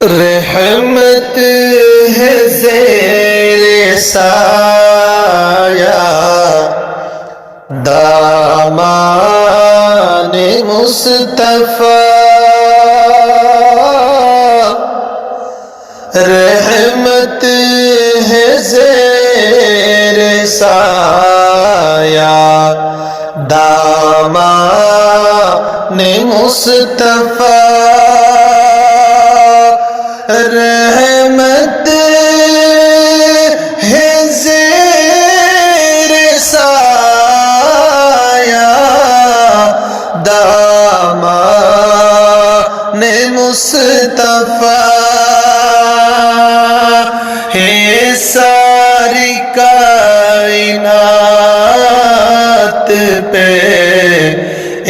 رحمت ہے زیر سایہ دامان مصطفیٰ، رحمت ہے زیر سایہ دامان مصطفیٰ، رحمت ہے زیر سایہ دامان مصطفیٰ، ہے ساری کائنات پہ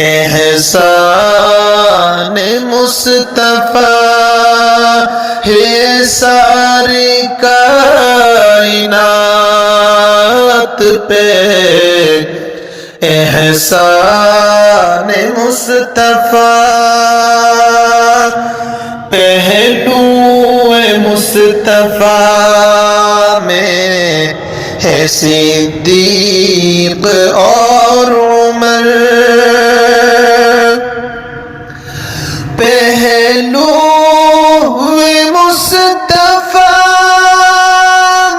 احسان مصطفیٰ، ہے ساری کائنات پہ احسان مصطفیٰ، پہلو مصطفیٰ میں ہے صدیق اور عمر، پہلو مصطفیٰ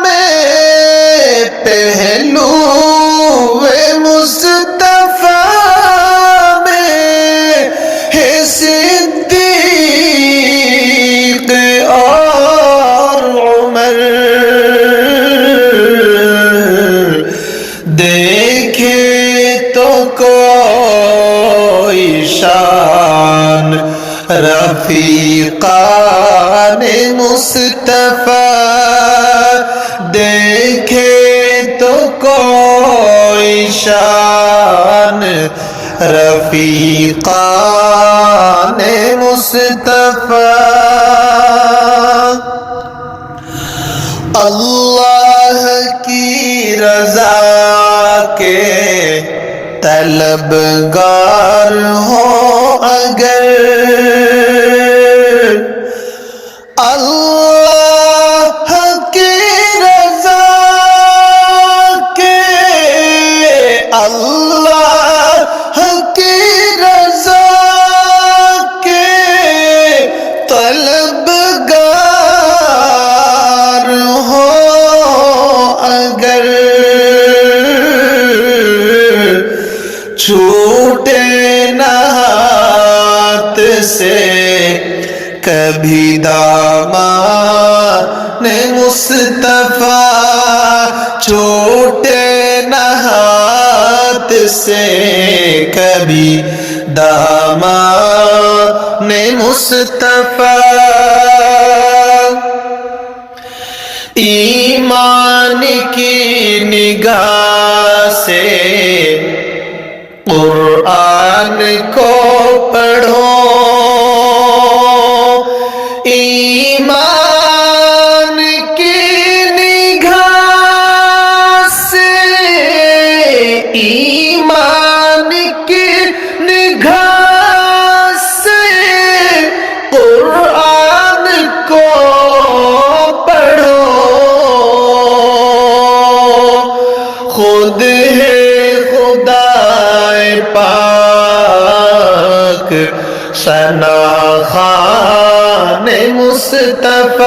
میں، پہلو مصطفیٰ میں ہے صدیق اور عمر، دیکھے تو کوئی شان رفیقان مصطفیٰ، دیکھے تو کوئی شان رفیقان مصطفیٰ، اللہ کی رضا کے طلبگار ہو اگر، اللہ کی رضا کے، اللہ کی رضا کے طلبگار ہو اگر، چھوٹے نہ ہاتھ سے کبھی دامان مصطفیٰ، چھوٹے نہ ہاتھ سے کبھی دامان مصطفیٰ، ایمان کی نگاہ سے قرآن کو پڑھو، ایمان کی نگاہ سے، ایمان کی نگاہ سے قرآن کو پڑھو، خود ہے پاک ثناخوان مصطفیٰ،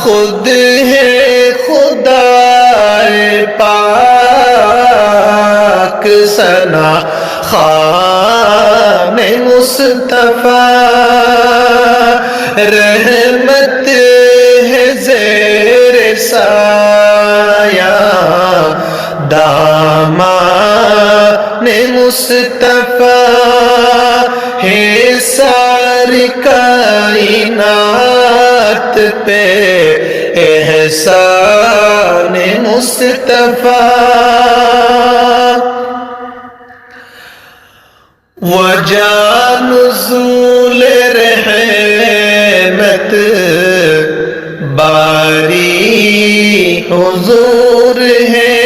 خود ہے خدا پاک ثناخوان مصطفیٰ، رحمت ہے زیر سایہ دامان مصطفیٰ، ہے ساری کائنات پہ احسان مصطفیٰ، وجہ نزول رحمت باری حضور ہے،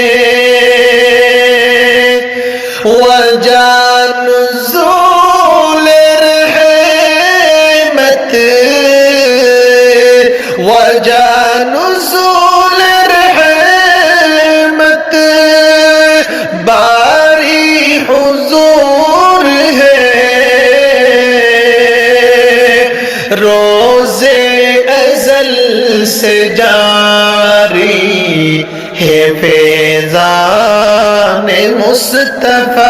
وجہ نزول رحمت مصطفیٰ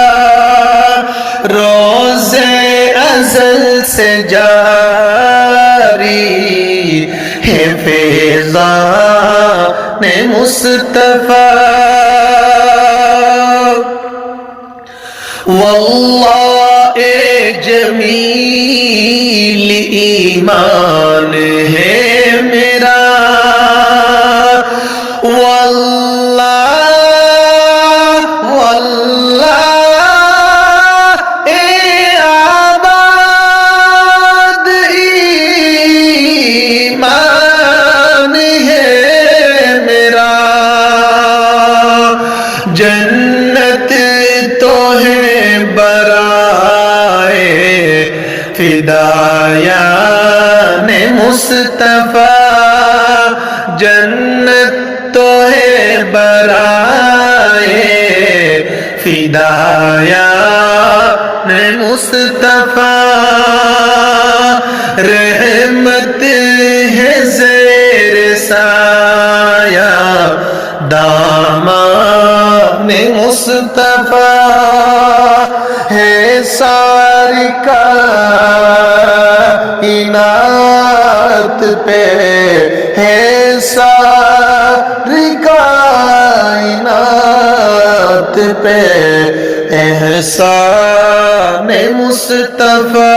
روزے ازل سے جاری ہے فیضان مصطفیٰ واللہ جمیل ایمان ہے میرا آباد ایمان ہے میرا جنت تو ہے برائے فدایان مصطفیٰ جنت تو ہے برائے فدایان مصطفیٰ رحمت ہے زیر سایہ دامان مصطفیٰ ہے ساری کائنات پہ ہے ساری کائنات پہ احسان مصطفیٰ